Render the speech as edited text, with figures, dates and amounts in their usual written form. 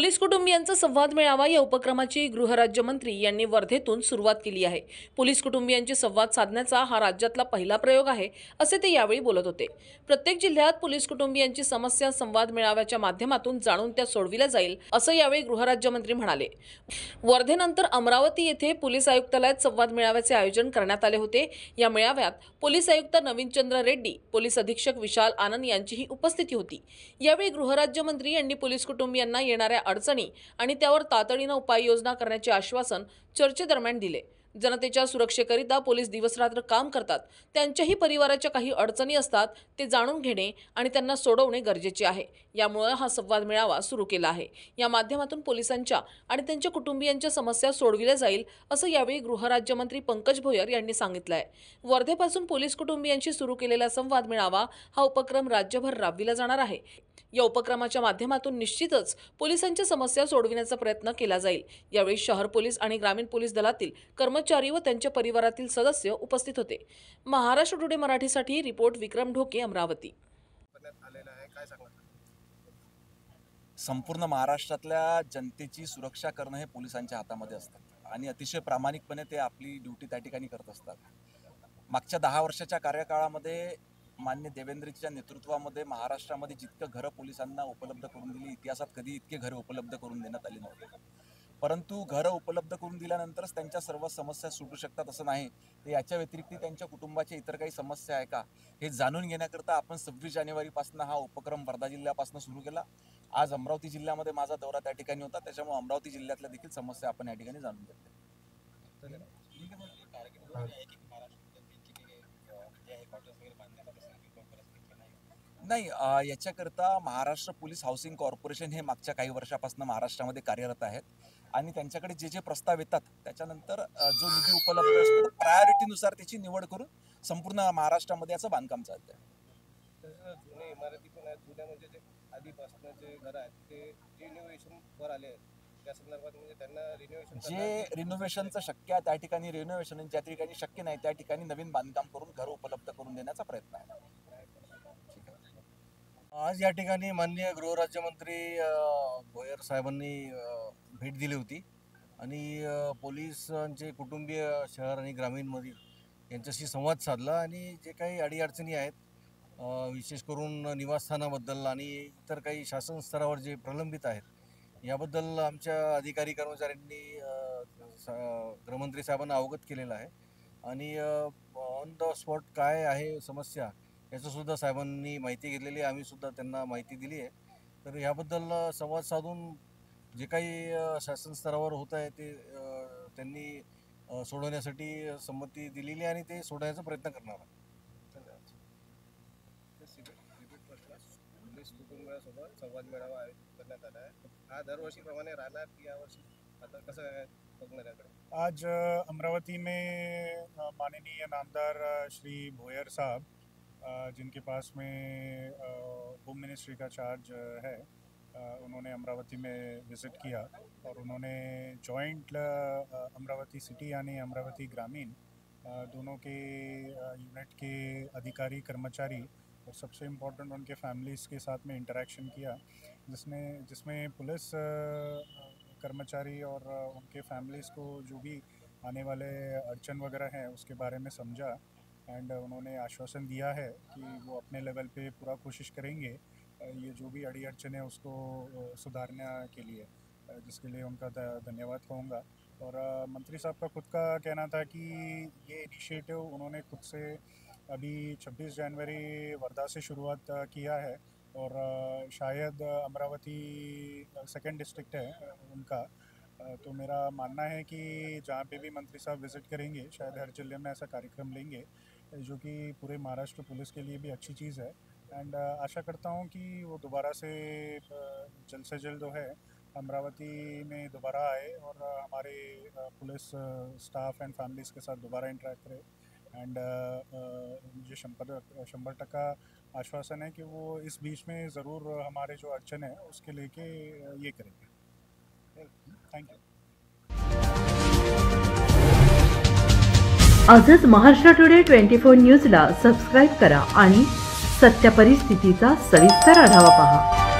Police कुटुंबियांचा संवाद मेळावा या उपक्रमाची गृहराज्यमंत्री यांनी वर्धेतून सुरुवात केली आहे। पोलीस कुटुंबियांची संवाद साधण्याचा हा राज्यातला पहिला प्रयोग आहे, असे ते यावेळी बोलत होते। प्रत्येक जिल्ह्यात पोलीस कुटुंबियांची समस्या संवाद मेळाव्याच्या माध्यमातून जाणून त्या सोडविल्या जाईल, असं यावेळी गृहराज्यमंत्री म्हणाले। वर्धेनंतर अमरावती येथे पोलीस आयुक्तालयात संवाद मेळाव्याचे आयोजन करण्यात आले होते। या मेळाव्यात पोलीस आयुक्त नवीनचंद्र रेड्डी, पोलीस अधीक्षक विशाल आनंद यांचीही उपस्थिती होती। यावेळी गृहराज्यमंत्री यांनी पोलीस कुटुंबियांना येणाऱ्या अडचणी आणि त्यावर तातडीने उपाययोजना करण्याचे आश्वासन चर्चेदरम्यान दिले। जनतेच्या सुरक्षेकरिता पोलीस दिवसरात्र काम करतात, त्यांच्याही परिवाराच्या काही अडचणी असतात, ते जाणून घेणे आणि त्यांना सोडवणे गरजेचे आहे। यामुळे हा संवाद मेळावा सुरू केला आहे। या माध्यमातून पोलिसांच्या आणि त्यांच्या कुटुंबियांच्या समस्या सोडविल्या जाईल, असं यावेळी गृहराज्यमंत्री पंकज भोयर यांनी सांगितलं आहे। वर्धेपासून पोलीस कुटुंबियांशी सुरू केलेला संवाद मेळावा हा उपक्रम राज्यभर राबविला जाणार आहे। या उपक्रमाच्या माध्यमातून निश्चितच पोलिसांच्या समस्या सोडविण्याचा प्रयत्न केला जाईल। यावेळी शहर पोलीस आणि ग्रामीण पोलीस दलातील कर्मचारी व त्यांच्या परिवारातील सदस्य उपस्थित होते। महाराष्ट्र टुडे मराठीसाठी रिपोर्ट विक्रम ढोके, अमरावती। संपूर्ण महाराष्ट्रातल्या जनतेची सुरक्षा करणं हे पोलिसांच्या हातामध्ये असतं आणि अतिशय प्रामाणिकपणे ते आपली ड्युटी त्या ठिकाणी करत असतात। मागच्या 10 वर्षाच्या कार्यकाळामध्ये मान्य देवेंद्रजीच्या नेतृत्वामध्ये महाराष्ट्रामध्ये जितकं घरं पोलिसांना उपलब्ध करून दिली, इतिहासात कधी इतके घरं उपलब्ध करून देण्यात आली नव्हती। परंतु घरं उपलब्ध करून दिल्यानंतरच त्यांच्या सर्व समस्या सुटू शकतात असं नाही। ते याच्या व्यतिरिक्त त्यांच्या कुटुंबाच्या इतर काही समस्या आहे का हे जाणून घेण्याकरता आपण 26 जानेवारीपासून हा उपक्रम वर्धा जिल्ह्यापासून सुरू केला। आज अमरावती जिल्ह्यामध्ये माझा दौरा त्या ठिकाणी होता, त्याच्यामुळे अमरावती जिल्ह्यातल्या देखील समस्या आपण या ठिकाणी जाणून घेतल्या। नाही, याच्याकरता महाराष्ट्र पोलीस हाऊसिंग कॉर्पोरेशन हे मागच्या काही वर्षापासून महाराष्ट्रामध्ये कार्यरत आहेत आणि त्यांच्याकडे जे जे प्रस्ताव येतात त्याच्यानंतर जो निधी उपलब्ध असतो प्रायोरिटीनुसार त्याची निवड करून संपूर्ण महाराष्ट्रामध्ये याचं बांधकाम चालतं आहे। जुने इमारती पण आहेत, जुन्या म्हणजे जे आधीपासून जे घर आहेत ते रिनोव्हेशन वर आले आहेत, त्या संदर्भात म्हणजे त्यांना रिनोव्हेशन जे रिनोव्हेशनचं शक्य आहे त्या ठिकाणी रिनोव्हेशन, ज्या ठिकाणी शक्य नाही त्या ठिकाणी नवीन बांधकाम करून घर उपलब्ध करून देण्याचा प्रयत्न आहे। आज या ठिकाणी माननीय गृहराज्यमंत्री भोयर साहेबांनी भेट दिली होती आणि पोलिसांचे कुटुंबीय शहर आणि ग्रामीणमधील यांच्याशी संवाद साधला आणि जे काही अडीअडचणी आहेत विशेष करून निवासस्थानाबद्दल आणि इतर काही शासन स्तरावर जे प्रलंबित आहेत याबद्दल आमच्या अधिकारी कर्मचाऱ्यांनी गृहमंत्री साहेबांना अवगत केलेलं आहे आणि ऑन द स्पॉट काय आहे समस्या याचंसुद्धा साहेबांनी माहिती घेतलेली आहे, आम्ही सुद्धा त्यांना माहिती दिली आहे। तर याबद्दल संवाद साधून जे काही शासन स्तरावर होत आहे ते त्यांनी सोडवण्यासाठी संमती दिलेली आणि ते सोडवण्याचा प्रयत्न करणार आहे। पोलीस कुटुंबासोबत संवाद मेळावा आयोजित करण्यात आला आहे, हा दरवर्षीप्रमाणे राहणार की यावर्षी आता कसं काय बघणार याकडे? आज अमरावती में माननीय नामदार श्री भोयर साहब जिनके पास में होम मिनिस्ट्री का चार्ज है, उन्होंने अमरावती में विज़िट किया और उन्होंने जॉइंट अमरावती सिटी यानी अमरावती ग्रामीण दोनों के यूनिट के अधिकारी कर्मचारी और सबसे इम्पोर्टेंट उनके फैमिलीज़ के साथ में इंटरेक्शन किया, जिसमें पुलिस कर्मचारी और उनके फैमिलीज़ को जो भी आने वाले अड़चन वगैरह हैं उसके बारे में समझा एंड उन्होंने आश्वासन दिया है कि वो अपने लेवल पे पूरा कोशिश करेंगे ये जो भी अड़ी अड़चन है उसको सुधारने के लिए, जिसके लिए उनका धन्यवाद कहूँगा। और मंत्री साहब का खुद का कहना था कि ये इनिशिएटिव उन्होंने खुद से अभी 26 जनवरी वर्धा से शुरुआत किया है और शायद अमरावती सेकंड डिस्ट्रिक्ट है उनका, तो मेरा मानना है कि जहाँ पे भी मंत्री साहब विज़िट करेंगे शायद हर जिले में ऐसा कार्यक्रम लेंगे जो कि पूरे महाराष्ट्र पुलिस के लिए भी अच्छी चीज़ है एंड आशा करता हूँ कि वो दोबारा से जल्द से जल्द जो है अमरावती में दोबारा आए और हमारे पुलिस स्टाफ एंड फैमिलीज़ के साथ दोबारा इंटरेक्ट करे एंड मुझे 100% आश्वासन है कि वो इस बीच में ज़रूर हमारे जो अड़चन है उसके लेके ये करेंगे। Thank you. आजच महाराष्ट्र टुडे 24 न्यूजला सबस्क्राईब करा आणि सत्य परिस्थितीचा सविस्तर आढावा पहा।